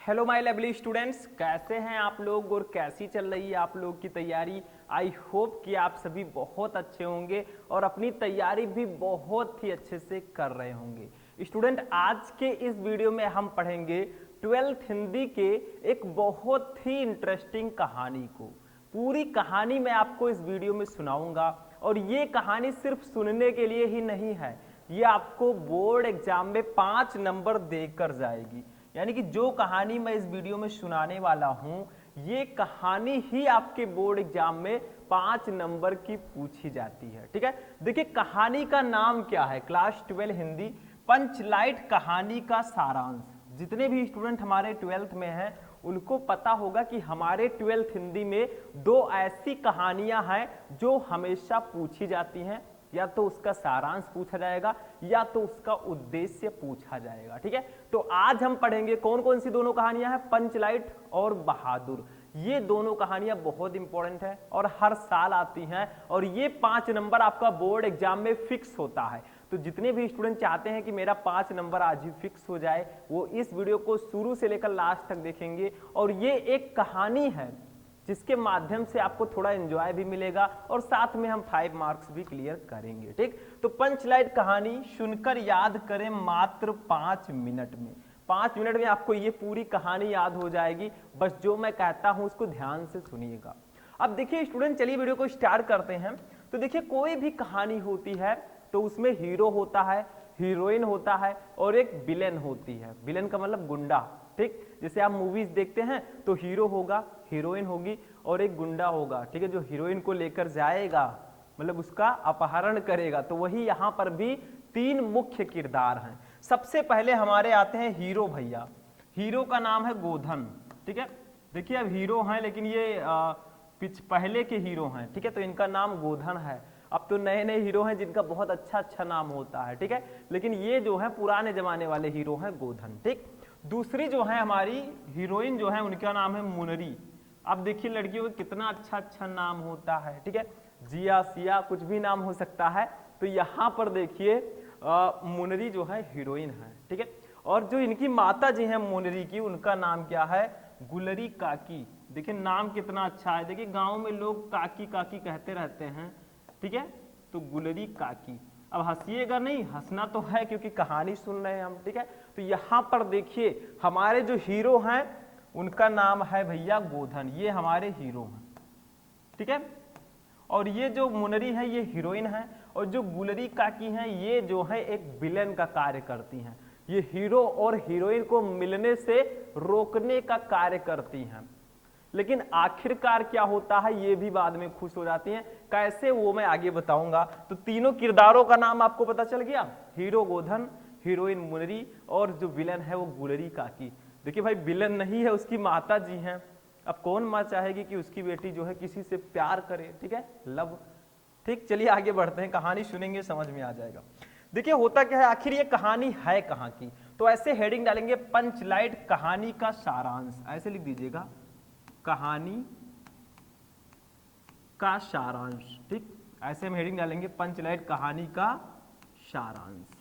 Hello my lovely students, कैसे हैं आप लोग और कैसी चल रही है आप लोग की तैयारी। आई होप कि आप सभी बहुत अच्छे होंगे और अपनी तैयारी भी बहुत ही अच्छे से कर रहे होंगे। स्टूडेंट, आज के इस वीडियो में हम पढ़ेंगे 12th हिंदी के एक बहुत ही इंटरेस्टिंग कहानी को। पूरी कहानी मैं आपको इस वीडियो में सुनाऊंगा और ये कहानी सिर्फ सुनने के लिए ही नहीं है, ये आपको बोर्ड एग्जाम में 5 नंबर देकर जाएगी। यानी कि जो कहानी मैं इस वीडियो में सुनाने वाला हूं, ये कहानी ही आपके बोर्ड एग्जाम में 5 नंबर की पूछी जाती है। ठीक है, देखिए कहानी का नाम क्या है, क्लास 12 हिंदी पंचलाइट कहानी का सारांश। जितने भी स्टूडेंट हमारे 12th में हैं उनको पता होगा कि हमारे 12th हिंदी में 2 ऐसी कहानियां हैं जो हमेशा पूछी जाती हैं, या तो उसका सारांश पूछा जाएगा या तो उसका उद्देश्य पूछा जाएगा। ठीक है, तो आज हम पढ़ेंगे कौन कौन सी दोनों कहानियां हैं, पंचलाइट और बहादुर। ये दोनों कहानियां बहुत इंपॉर्टेंट है और हर साल आती हैं और ये 5 नंबर आपका बोर्ड एग्जाम में फिक्स होता है। तो जितने भी स्टूडेंट चाहते हैं कि मेरा 5 नंबर आज ही फिक्स हो जाए, वो इस वीडियो को शुरू से लेकर लास्ट तक देखेंगे। और ये एक कहानी है जिसके माध्यम से आपको थोड़ा एंजॉय भी मिलेगा और साथ में हम 5 मार्क्स भी क्लियर करेंगे। ठीक, तो पंचलाइट कहानी सुनकर याद करें मात्र 5 मिनट में। 5 मिनट में आपको ये पूरी कहानी याद हो जाएगी, बस जो मैं कहता हूं उसको ध्यान से सुनिएगा। अब देखिए स्टूडेंट, चलिए वीडियो को स्टार्ट करते हैं। तो देखिए कोई भी कहानी होती है तो उसमें हीरो होता है, हीरोइन होता है और एक विलेन होती है। विलेन का मतलब गुंडा। ठीक, जैसे आप मूवीज देखते हैं तो हीरो होगा, हीरोइन होगी और एक गुंडा होगा। ठीक है, जो हीरोइन को लेकर जाएगा, मतलब उसका अपहरण करेगा। तो वही यहां पर भी 3 मुख्य किरदार हैं। सबसे पहले हमारे आते हैं हीरो भैया। हीरो का नाम है गोधन। ठीक है, देखिए अब हीरो हैं लेकिन ये पहले के हीरो हैं। ठीक है, तो इनका नाम गोधन है। अब तो नए नए हीरो हैं जिनका बहुत अच्छा नाम होता है। ठीक है, लेकिन ये जो है पुराने जमाने वाले हीरो हैं गोधन। ठीक, दूसरी जो है हमारी हीरोइन जो है उनका नाम है मुनरी। अब देखिए लड़कियों का कितना अच्छा नाम होता है। ठीक है, जिया सिया कुछ भी नाम हो सकता है। तो यहाँ पर देखिए मुनरी जो है हीरोइन है। ठीक है, और जो इनकी माता जी हैं मुनरी की, उनका नाम क्या है, गुलरी काकी। देखिए नाम कितना अच्छा है। देखिए गांव में लोग काकी काकी कहते रहते हैं। ठीक है, तो गुलरी काकी। अब हंसिएगा नहीं, हंसना तो है क्योंकि कहानी सुन रहे हैं हम। ठीक है, तो यहां पर देखिए हमारे जो हीरो हैं उनका नाम है भैया गोधन, ये हमारे हीरो हैं। ठीक है, और ये जो मुनरी है ये हीरोइन है और जो गुलरी काकी हैं ये जो है एक विलेन का कार्य करती हैं। ये हीरो और हीरोइन को मिलने से रोकने का कार्य करती हैं। लेकिन आखिरकार क्या होता है ये भी बाद में खुश हो जाती हैं। कैसे वो मैं आगे बताऊंगा। तो तीनों किरदारों का नाम आपको पता चल गया, हीरो गोधन, हीरोइन मुनरी और जो विलन है वो गुलरी काकी। देखिए भाई विलन नहीं है, उसकी माता जी हैं। अब कौन माँ चाहेगी कि उसकी बेटी जो है किसी से प्यार करे। ठीक है, लव। ठीक, चलिए आगे बढ़ते हैं, कहानी सुनेंगे समझ में आ जाएगा। देखिए होता क्या है, आखिर ये कहानी है कहाँ की। तो ऐसे हेडिंग डालेंगे, पंचलाइट कहानी का सारांश, ऐसे लिख दीजिएगा, कहानी का सारांश। ठीक, ऐसे हम हेडिंग डालेंगे, पंचलाइट कहानी का सारांश।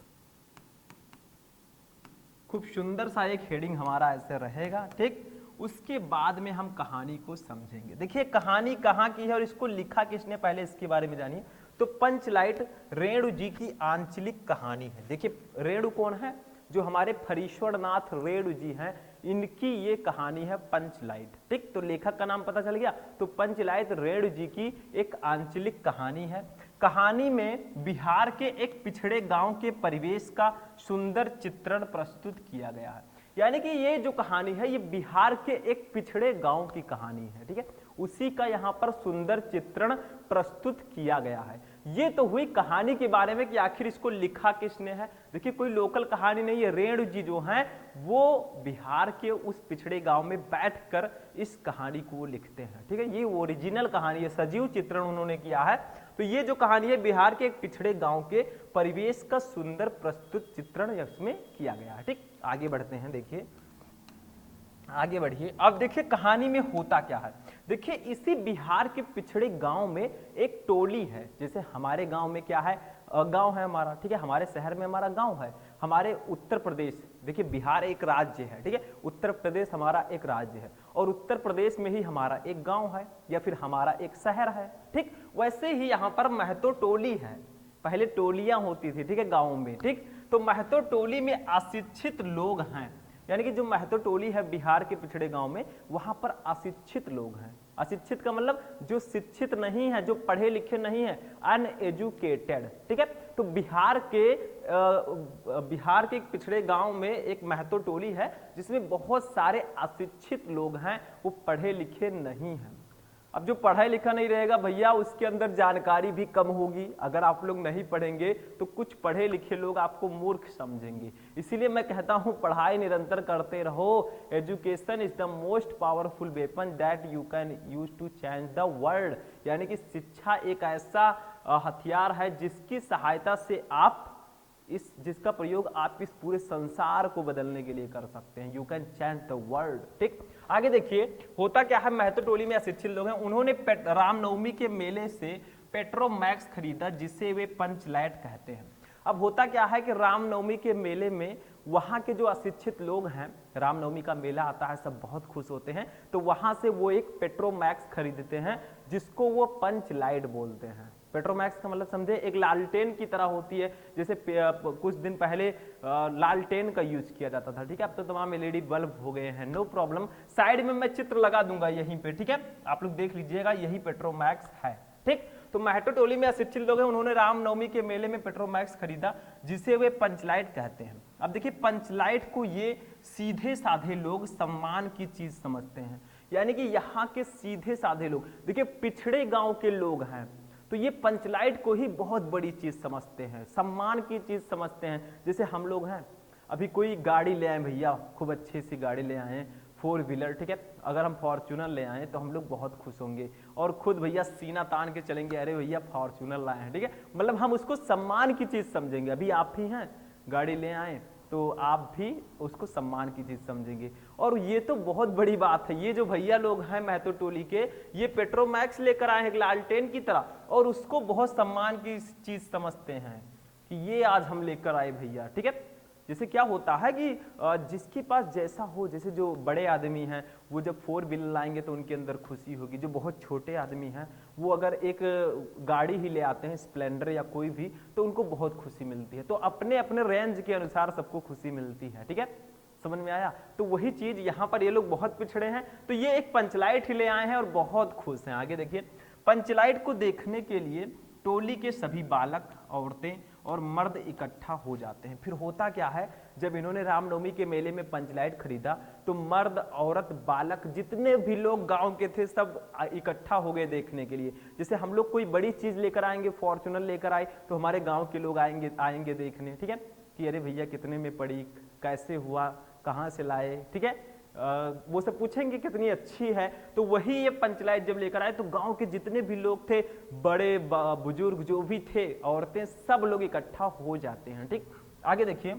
खूब सुंदर सा एक हेडिंग हमारा ऐसे रहेगा। ठीक, उसके बाद में हम कहानी को समझेंगे। देखिए कहानी कहाँ की है और इसको लिखा किसने, पहले इसके बारे में जानिए। तो पंचलाइट रेणु जी की आंचलिक कहानी है। देखिए रेणु कौन है, जो हमारे फरीश्वर नाथ रेणु जी हैं, इनकी ये कहानी है पंचलाइट। ठीक, तो लेखक का नाम पता चल गया। तो पंचलाइट रेणु जी की एक आंचलिक कहानी है। कहानी में बिहार के एक पिछड़े गांव के परिवेश का सुंदर चित्रण प्रस्तुत किया गया है। यानी कि ये जो कहानी है ये बिहार के एक पिछड़े गांव की कहानी है। ठीक है, उसी का यहाँ पर सुंदर चित्रण प्रस्तुत किया गया है। ये तो हुई कहानी के बारे में कि आखिर इसको लिखा किसने है। देखिए कोई लोकल कहानी नहीं है, रेणु जी जो हैं वो बिहार के उस पिछड़े गांव में बैठकर इस कहानी को वो लिखते हैं। ठीक है, ये ओरिजिनल कहानी है, सजीव चित्रण उन्होंने किया है। तो ये जो कहानी है बिहार के एक पिछड़े गांव के परिवेश का सुंदर प्रस्तुत चित्रण इसमें किया गया है। ठीक, आगे बढ़ते हैं, देखिए आगे बढ़िए। अब देखिए कहानी में होता क्या है। देखिए इसी बिहार के पिछड़े गांव में एक टोली है। जैसे हमारे गांव में क्या है, गांव है हमारा। ठीक है, हमारे शहर में हमारा गांव है, हमारे उत्तर प्रदेश देखिए बिहार एक राज्य है, ठीक है, उत्तर प्रदेश हमारा एक राज्य है और उत्तर प्रदेश में ही हमारा एक गांव है या फिर हमारा एक शहर है, ठीक। वैसे ही यहाँ पर महतो टोली है, पहले टोलियां होती थी, ठीक है, गाँव में, ठीक। तो महतो टोली में अशिक्षित लोग हैं, यानी कि जो महतो टोली है बिहार के पिछड़े गांव में, वहां पर अशिक्षित लोग हैं। अशिक्षित का मतलब जो शिक्षित नहीं है, जो पढ़े लिखे नहीं है, अनएजुकेटेड, ठीक है। तो बिहार के एक पिछड़े गांव में एक महतो टोली है जिसमें बहुत सारे अशिक्षित लोग हैं, वो पढ़े लिखे नहीं हैं। अब जो पढ़ा लिखा नहीं रहेगा भैया, उसके अंदर जानकारी भी कम होगी। अगर आप लोग नहीं पढ़ेंगे तो कुछ पढ़े लिखे लोग आपको मूर्ख समझेंगे। इसीलिए मैं कहता हूं पढ़ाई निरंतर करते रहो। Education is the most powerful weapon that you can use to change the world, यानी कि शिक्षा एक ऐसा हथियार है जिसकी सहायता से आप जिसका प्रयोग आप इस पूरे संसार को बदलने के लिए कर सकते हैं। You can change the world, ठीक। आगे देखिए होता क्या है, महतो टोली में अशिक्षित लोग हैं, उन्होंने रामनवमी के मेले से पेट्रोमैक्स खरीदा जिसे वे पंचलाइट कहते हैं। अब होता क्या है कि रामनवमी के मेले में वहां के जो अशिक्षित लोग हैं, रामनवमी का मेला आता है, सब बहुत खुश होते हैं, तो वहां से वो एक पेट्रोमैक्स खरीदते हैं जिसको वो पंचलाइट बोलते हैं। पेट्रोमैक्स का मतलब समझे, एक लालटेन की तरह होती है, जैसे कुछ दिन पहले लालटेन का यूज किया जाता था, ठीक है। अब तो तमाम एलईडी बल्ब हो गए हैं, नो प्रॉब्लम। साइड में मैं चित्र लगा दूंगा यहीं पे, ठीक है, आप लोग देख लीजिएगा, यही पेट्रोमैक्स है, ठीक। तो महतो टोली में अशिक्षित लोग हैं, उन्होंने रामनवमी के मेले में पेट्रोमैक्स खरीदा जिसे वे पंचलाइट कहते हैं। अब देखिए पंचलाइट को ये सीधे साधे लोग सम्मान की चीज समझते हैं, यानी कि यहाँ के सीधे साधे लोग, देखिए पिछड़े गांव के लोग हैं तो ये पंचलाइट को ही बहुत बड़ी चीज समझते हैं, सम्मान की चीज समझते हैं। जैसे हम लोग हैं, अभी कोई गाड़ी ले आए भैया, खूब अच्छी सी गाड़ी ले आए, 4 व्हीलर, ठीक है, अगर हम फॉर्च्यूनर ले आए तो हम लोग बहुत खुश होंगे और खुद भैया सीना तान के चलेंगे, अरे भैया फॉर्च्यूनर लाए हैं, ठीक है, मतलब हम उसको सम्मान की चीज समझेंगे। अभी आप ही हैं गाड़ी ले आए तो आप भी उसको सम्मान की चीज समझेंगे। और ये तो बहुत बड़ी बात है, ये जो भैया लोग हैं महतो टोली के, ये पेट्रोमैक्स लेकर आए हैं लालटेन की तरह और उसको बहुत सम्मान की चीज समझते हैं कि ये आज हम लेकर आए भैया, ठीक है। जैसे क्या होता है कि जिसके पास जैसा हो, जैसे जो बड़े आदमी हैं वो जब 4 व्हीलर लाएंगे तो उनके अंदर खुशी होगी, जो बहुत छोटे आदमी हैं वो अगर एक गाड़ी ही ले आते हैं स्प्लेंडर या कोई भी, तो उनको बहुत खुशी मिलती है। तो अपने अपने रेंज के अनुसार सबको खुशी मिलती है, ठीक है, समझ में आया। तो वही चीज यहाँ पर ये लोग बहुत पिछड़े हैं, तो ये एक पंचलाइट ही ले आए हैं और बहुत खुश हैं। आगे देखिए, पंचलाइट को देखने के लिए टोली के सभी बालक, औरतें और मर्द इकट्ठा हो जाते हैं। फिर होता क्या है, जब इन्होंने रामनवमी के मेले में पंचलाइट खरीदा तो मर्द, औरत, बालक, जितने भी लोग गांव के थे सब इकट्ठा हो गए देखने के लिए। जैसे हम लोग कोई बड़ी चीज लेकर आएंगे, फॉर्च्यूनर लेकर आए तो हमारे गांव के लोग आएंगे देखने, ठीक है, कि अरे भैया कितने में पड़ी, कैसे हुआ, कहाँ से लाए, ठीक है, वो सब पूछेंगे कितनी अच्छी है। तो वही ये पंचलाइट जब लेकर आए तो गांव के जितने भी लोग थे, बड़े बुजुर्ग जो भी थे, औरतें, सब लोग इकट्ठा हो जाते हैं, ठीक। आगे देखिए,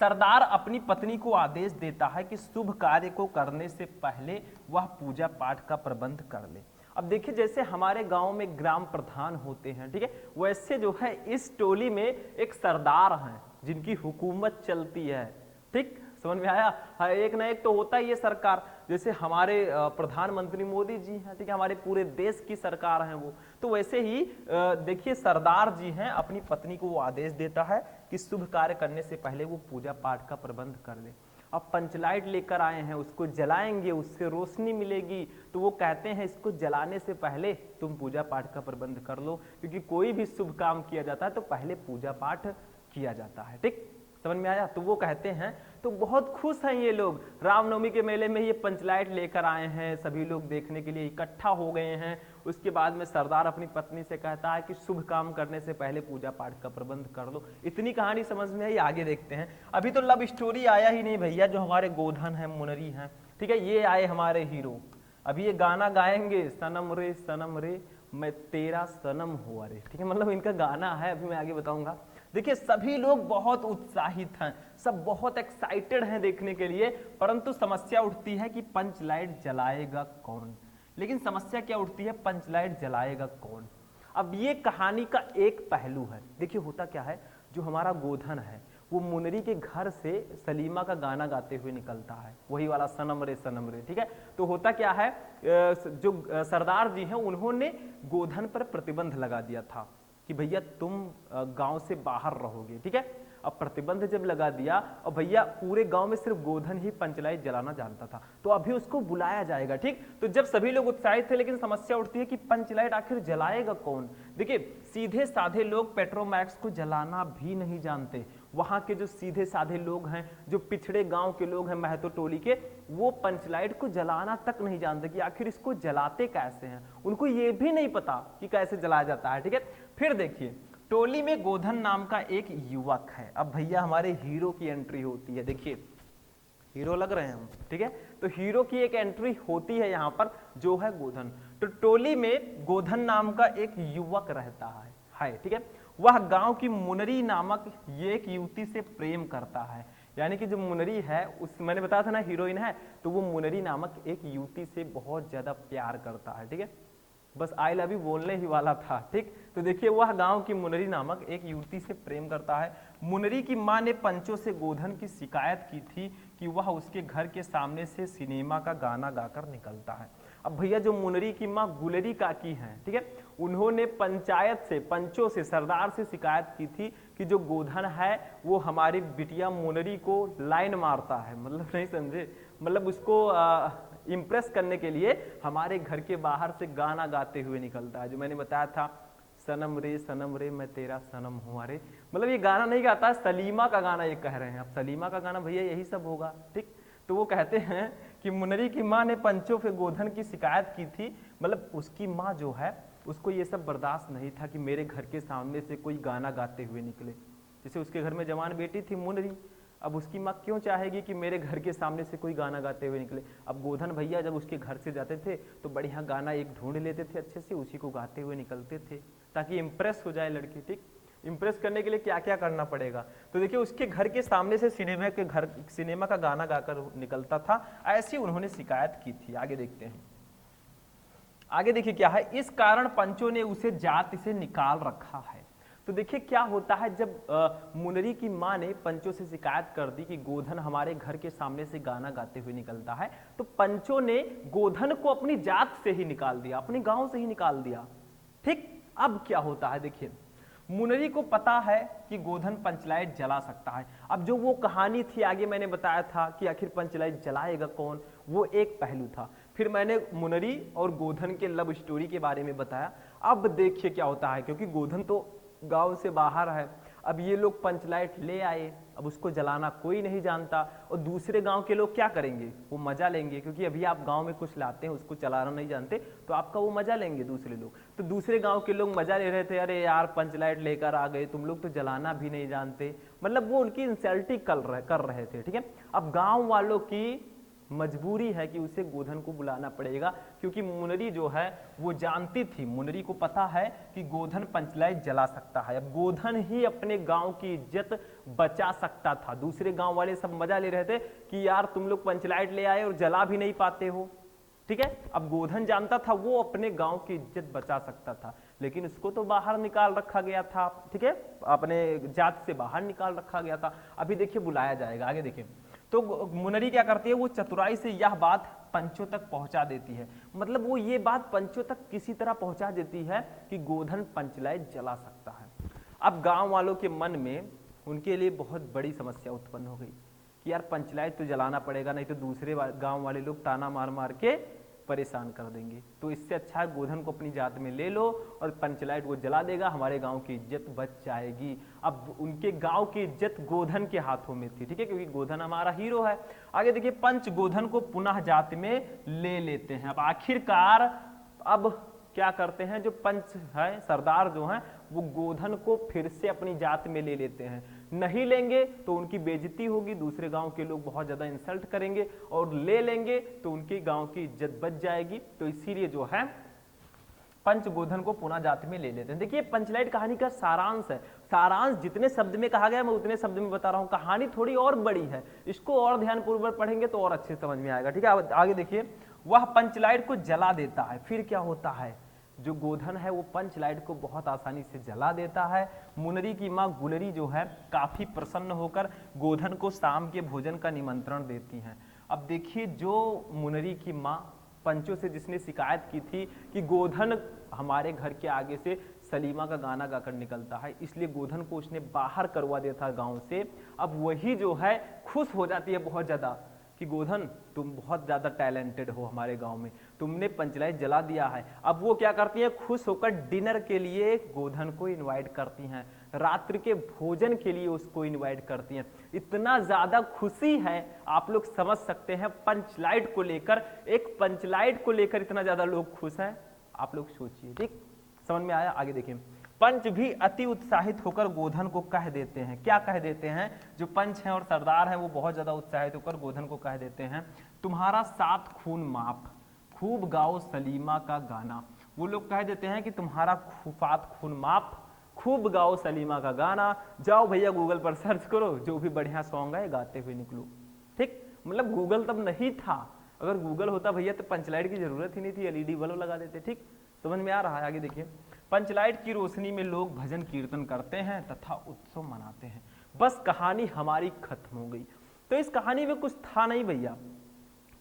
सरदार अपनी पत्नी को आदेश देता है कि शुभ कार्य को करने से पहले वह पूजा पाठ का प्रबंध कर ले। अब देखिए जैसे हमारे गांव में ग्राम प्रधान होते हैं, ठीक है, वैसे जो है इस टोली में एक सरदार हैं जिनकी हुकूमत चलती है, ठीक, समझ में आया। हाँ, एक ना एक तो होता ही है सरकार, जैसे हमारे प्रधानमंत्री मोदी जी हैं, ठीक है, हमारे पूरे देश की सरकार हैं वो। तो वैसे ही देखिए सरदार जी हैं, अपनी पत्नी को वो आदेश देता है कि शुभ कार्य करने से पहले वो पूजा पाठ का प्रबंध कर ले। अब पंचलाइट लेकर आए हैं, उसको जलाएंगे, उससे रोशनी मिलेगी, तो वो कहते हैं इसको जलाने से पहले तुम पूजा पाठ का प्रबंध कर लो, क्योंकि कोई भी शुभ काम किया जाता है तो पहले पूजा पाठ किया जाता है, ठीक, समझ में आया। तो वो कहते हैं, तो बहुत खुश हैं ये लोग, रामनवमी के मेले में ये पंचलाइट लेकर आए हैं, सभी लोग देखने के लिए इकट्ठा हो गए हैं। उसके बाद में सरदार अपनी पत्नी से कहता है कि शुभ काम करने से पहले पूजा पाठ का प्रबंध कर लो। इतनी कहानी समझ में आई, आगे देखते हैं। अभी तो लव स्टोरी आया ही नहीं भैया, जो हमारे गोधन है, मुनरी हैं, ठीक है, ये आए हमारे हीरो। अभी ये गाना गाएंगे, सनम रे मैं तेरा सनम हुआ रे, ठीक है, मतलब इनका गाना है, अभी मैं आगे बताऊंगा। देखिए सभी लोग बहुत उत्साहित हैं, सब बहुत एक्साइटेड हैं देखने के लिए, परंतु समस्या उठती है कि पंचलाइट जलाएगा कौन। लेकिन समस्या क्या उठती है, पंचलाइट जलाएगा कौन। अब ये कहानी का एक पहलू है। देखिए होता क्या है, जो हमारा गोधन है वो मुनरी के घर से सलीमा का गाना गाते हुए निकलता है, वही वाला सनम रे, ठीक है। तो होता क्या है, जो सरदार जी हैं उन्होंने गोधन पर प्रतिबंध लगा दिया था कि भैया तुम गांव से बाहर रहोगे, ठीक है। अब प्रतिबंध जब लगा दिया और भैया पूरे गांव में सिर्फ गोधन ही पंचलाइट जलाना जानता था, तो अभी उसको बुलाया जाएगा, ठीक। तो जब सभी लोग उत्साहित थे, लेकिन समस्या उठती है कि पंचलाइट आखिर जलाएगा कौन। देखिए सीधे साधे लोग पेट्रोमैक्स को जलाना भी नहीं जानते। वहां के जो सीधे साधे लोग हैं, जो पिछड़े गांव के लोग हैं महतो टोली के, वो पंचलाइट को जलाना तक नहीं जानते कि आखिर इसको जलाते कैसे हैं। उनको ये भी नहीं पता कि कैसे जलाया जाता है, ठीक है। फिर देखिए टोली में गोधन नाम का एक युवक है। अब भैया हमारे हीरो की एंट्री होती है, देखिए हीरो लग रहे हैं हम, ठीक है। तो हीरो की एक एंट्री होती है यहाँ पर, जो है गोधन। तो टोली में गोधन नाम का एक युवक रहता है, ठीक है। वह गांव की मुनरी नामक ये एक युवती से प्रेम करता है, यानी कि जो मुनरी है, उस मैंने बताया था ना हीरोइन है, तो वो मुनरी नामक एक युवती से बहुत ज्यादा प्यार करता है, ठीक है। बस आई लव यू बोलने ही वाला था, ठीक। तो देखिए वह गांव की मुनरी नामक एक युवती से प्रेम करता है। मुनरी की मां ने पंचों से गोधन की शिकायत की थी कि वह उसके घर के सामने से सिनेमा का गाना गाकर निकलता है। अब भैया जो मुनरी की मां गुलरी काकी हैं, ठीक है, उन्होंने पंचायत से, पंचों से, सरदार से शिकायत की थी कि जो गोधन है वो हमारी बिटिया मुनरी को लाइन मारता है, मतलब नहीं समझे, मतलब उसको इम्प्रेस करने के लिए हमारे घर के बाहर से गाना गाते हुए निकलता है, जो मैंने बताया था, सनम रे मैं तेरा सनम हूँ। अरे मतलब ये गाना नहीं गाता, सलीमा का गाना ये कह रहे हैं। अब सलीमा का गाना भैया यही सब होगा, ठीक। तो वो कहते हैं कि मुनरी की माँ ने पंचों पे गोधन की शिकायत की थी, मतलब उसकी माँ जो है उसको ये सब बर्दाश्त नहीं था कि मेरे घर के सामने से कोई गाना गाते हुए निकले। जैसे उसके घर में जवान बेटी थी मुनरी, अब उसकी माँ क्यों चाहेगी कि मेरे घर के सामने से कोई गाना गाते हुए निकले। अब गोधन भैया जब उसके घर से जाते थे तो बढ़िया गाना एक ढूंढ लेते थे अच्छे से, उसी को गाते हुए निकलते थे ताकि इम्प्रेस हो जाए लड़की, ठीक। इम्प्रेस करने के लिए क्या क्या करना पड़ेगा। तो देखिए उसके घर के सामने से सिनेमा का गाना गाकर निकलता था, ऐसी उन्होंने शिकायत की थी। आगे देखते हैं, आगे देखिए क्या है। इस कारण पंचों ने उसे जाति से निकाल रखा है। तो देखिए क्या होता है, जब मुनरी की माँ ने पंचों से शिकायत कर दी कि गोधन हमारे घर के सामने से गाना गाते हुए निकलता है, तो पंचों ने गोधन को अपनी जात से ही निकाल दिया, अपने गांव से ही निकाल दिया, ठीक। अब क्या होता है देखिए, मुनरी को पता है कि गोधन पंचलाइट जला सकता है। अब जो वो कहानी थी आगे मैंने बताया था कि आखिर पंचलाइट जलाएगा कौन, वो एक पहलू था। फिर मैंने मुनरी और गोधन के लव स्टोरी के बारे में बताया। अब देखिए क्या होता है, क्योंकि गोधन तो गांव से बाहर है, अब ये लोग पंचलाइट ले आए, अब उसको जलाना कोई नहीं जानता, और दूसरे गांव के लोग क्या करेंगे, वो मजा लेंगे, क्योंकि अभी आप गांव में कुछ लाते हैं उसको चलाना नहीं जानते, तो आपका वो मजा लेंगे दूसरे लोग। तो दूसरे गांव के लोग मजा ले रहे थे, अरे यार पंचलाइट लेकर आ गए, तुम लोग तो जलाना भी नहीं जानते, मतलब वो उनकी इंसल्टिंग कर रहे थे, ठीक है। अब गाँव वालों की मजबूरी है कि उसे गोधन को बुलाना पड़ेगा, क्योंकि मुनरी जो है वो जानती थी, मुनरी को पता है कि गोधन पंचलाइट जला सकता है। अब गोधन ही अपने गांव की इज्जत बचा सकता था। दूसरे गांव वाले सब मजा ले रहे थे कि यार तुम लोग पंचलाइट ले आए और जला भी नहीं पाते हो, ठीक है। अब गोधन जानता था वो अपने गांव की इज्जत बचा सकता था, लेकिन उसको तो बाहर निकाल रखा गया था, ठीक है, अपने जात से बाहर निकाल रखा गया था। अभी देखिए बुलाया जाएगा, आगे देखिए। तो मुनरी क्या करती है, वो चतुराई से यह बात पंचों तक पहुंचा देती है, मतलब वो ये बात पंचों तक किसी तरह पहुंचा देती है कि गोधन पंचलाइट जला सकता है। अब गांव वालों के मन में उनके लिए बहुत बड़ी समस्या उत्पन्न हो गई कि यार पंचलाइट तो जलाना पड़ेगा, नहीं तो दूसरे गांव वाले लोग ताना मार मार के परेशान कर देंगे। तो इससे अच्छा है गोधन को अपनी जात में ले लो और पंचलाइट वो जला देगा, हमारे गांव की इज्जत बच जाएगी। अब उनके गांव की इज्जत गोधन के हाथों में थी, ठीक है, क्योंकि गोधन हमारा हीरो है। आगे देखिए, पंच गोधन को पुनः जात में ले लेते हैं। अब आखिरकार अब क्या करते हैं, जो पंच है, सरदार जो हैं, वो गोधन को फिर से अपनी जात में ले लेते हैं। नहीं लेंगे तो उनकी बेइज्जती होगी, दूसरे गांव के लोग बहुत ज्यादा इंसल्ट करेंगे, और ले लेंगे तो उनके गांव की इज्जत बच जाएगी। तो इसीलिए जो है पंच गोधन को पुनः जाति में ले लेते हैं। देखिए पंचलाइट कहानी का सारांश है, सारांश जितने शब्द में कहा गया मैं उतने शब्द में बता रहा हूं, कहानी थोड़ी और बड़ी है, इसको और ध्यानपूर्वक पढ़ेंगे तो और अच्छे समझ में आएगा, ठीक है। आगे देखिए, वह पंचलाइट को जला देता है। फिर क्या होता है, जो गोधन है वो पंच लाइट को बहुत आसानी से जला देता है। मुनरी की माँ गुलरी जो है काफी प्रसन्न होकर गोधन को शाम के भोजन का निमंत्रण देती हैं। अब देखिए, जो मुनरी की माँ पंचों से जिसने शिकायत की थी कि गोधन हमारे घर के आगे से सलीमा का गाना गाकर निकलता है, इसलिए गोधन को उसने बाहर करवा दिया था गांव से। अब वही जो है खुश हो जाती है बहुत ज्यादा कि गोधन तुम बहुत ज्यादा टैलेंटेड हो, हमारे गांव में तुमने पंचलाइट जला दिया है। अब वो क्या करती है, खुश होकर डिनर के लिए गोधन को इनवाइट करती हैं, रात्रि के भोजन के लिए उसको इनवाइट करती हैं। इतना ज्यादा खुशी है, आप लोग समझ सकते हैं पंचलाइट को लेकर, एक पंचलाइट को लेकर इतना ज्यादा लोग खुश हैं, आप लोग सोचिए। ठीक, समझ में आया? आगे देखिए, पंच भी अति उत्साहित होकर गोधन को कह देते हैं। क्या कह देते हैं? जो पंच हैं और सरदार हैं वो बहुत ज्यादा उत्साहित होकर गोधन को कह देते हैं, तुम्हारा 7 खून माफ, खूब गाओ सलीमा का गाना। वो लोग कह देते हैं कि तुम्हारा 7 खून माफ, खूब गाओ सलीमा का गाना। जाओ भैया गूगल पर सर्च करो, जो भी बढ़िया सॉन्ग है गाते हुए निकलो। ठीक, मतलब गूगल तब नहीं था, अगर गूगल होता भैया तो पंचलाइट की जरूरत ही नहीं थी, एलईडी बल्ब लगा देते। ठीक, समझ में आ रहा है? आगे देखिए, पंचलाइट की रोशनी में लोग भजन कीर्तन करते हैं तथा उत्सव मनाते हैं। बस कहानी हमारी खत्म हो गई। तो इस कहानी में कुछ था नहीं भैया।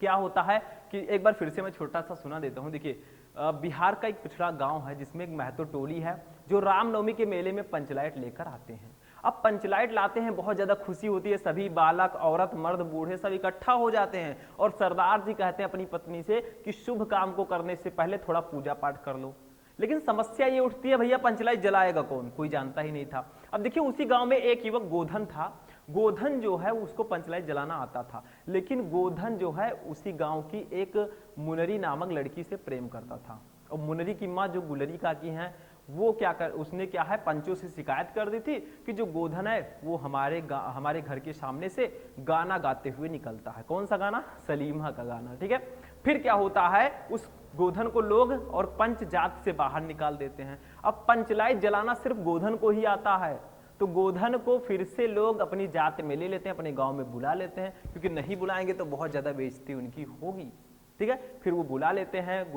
क्या होता है कि एक बार फिर से मैं छोटा सा सुना देता हूँ। देखिए, बिहार का एक पिछड़ा गांव है जिसमें एक महतो टोली है जो रामनवमी के मेले में पंचलाइट लेकर आते हैं। अब पंचलाइट लाते हैं, बहुत ज्यादा खुशी होती है, सभी बालक, औरत, मर्द, बूढ़े सब इकट्ठा हो जाते हैं और सरदार जी कहते हैं अपनी पत्नी से कि शुभ काम को करने से पहले थोड़ा पूजा पाठ कर लो। लेकिन समस्या ये उठती है, भैया पंचलाइट जलाएगा कौन? कोई जानता ही नहीं था। अब देखिए, उसी गांव में एक युवक गोधन था। गोधन जो है उसको पंचलाइट जलाना आता था, लेकिन गोधन जो है उसी गांव की एक मुनरी नामक लड़की से प्रेम करता था। और मुनरी की माँ जो गुलरी काकी हैं, वो उसने क्या है, पंचों से शिकायत कर दी थी कि जो गोधन है वो हमारे घर के सामने से गाना गाते हुए निकलता है। कौन सा गाना? सलीमा का गाना। ठीक है, फिर क्या होता है, उस गोधन को लोग और पंच जात से बाहर निकाल देते हैं। अब पंचलाइट जलाना सिर्फ गोधन को ही आता है, तो गोधन को फिर से लोग अपनी जात में ले लेते हैं, अपने गांव में बुला लेते हैं, क्योंकि नहीं बुलाएंगे तो बहुत ज्यादा बेइज्जती उनकी होगी। ठीक है, फिर वो बुला लेते हैं।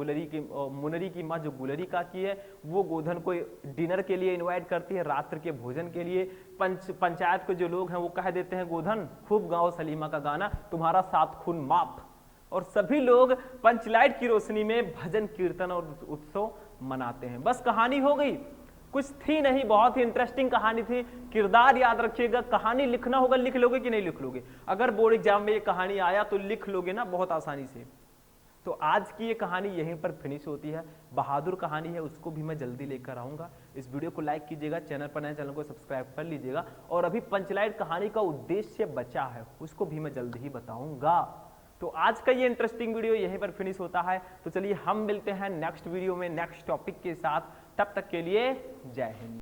मुनरी की माँ जो गुलरी काकी है वो गोधन को डिनर के लिए इनवाइट करती है, रात्र के भोजन के लिए। पंचायत के जो लोग हैं वो कह देते हैं, गोधन खूब गाओ सलीमा का गाना, तुम्हारा 7 खून माफ। और सभी लोग पंचलाइट की रोशनी में भजन कीर्तन और उत्सव मनाते हैं। बस कहानी हो गई, कुछ थी नहीं, बहुत ही इंटरेस्टिंग कहानी थी। किरदार याद रखिएगा, कहानी लिखना होगा, लिख लोगे कि नहीं लिख लोगे? अगर बोर्ड एग्जाम में ये कहानी आया तो लिख लोगे ना बहुत आसानी से। तो आज की ये कहानी यहीं पर फिनिश होती है। बहादुर कहानी है, उसको भी मैं जल्दी लेकर आऊंगा। इस वीडियो को लाइक कीजिएगा, चैनल पर नए चैनल को सब्सक्राइब कर लीजिएगा, और अभी पंचलाइट कहानी का उद्देश्य बचा है उसको भी मैं जल्दी ही बताऊंगा। तो आज का ये इंटरेस्टिंग वीडियो यहीं पर फिनिश होता है। तो चलिए हम मिलते हैं नेक्स्ट वीडियो में नेक्स्ट टॉपिक के साथ। तब तक के लिए जय हिंद।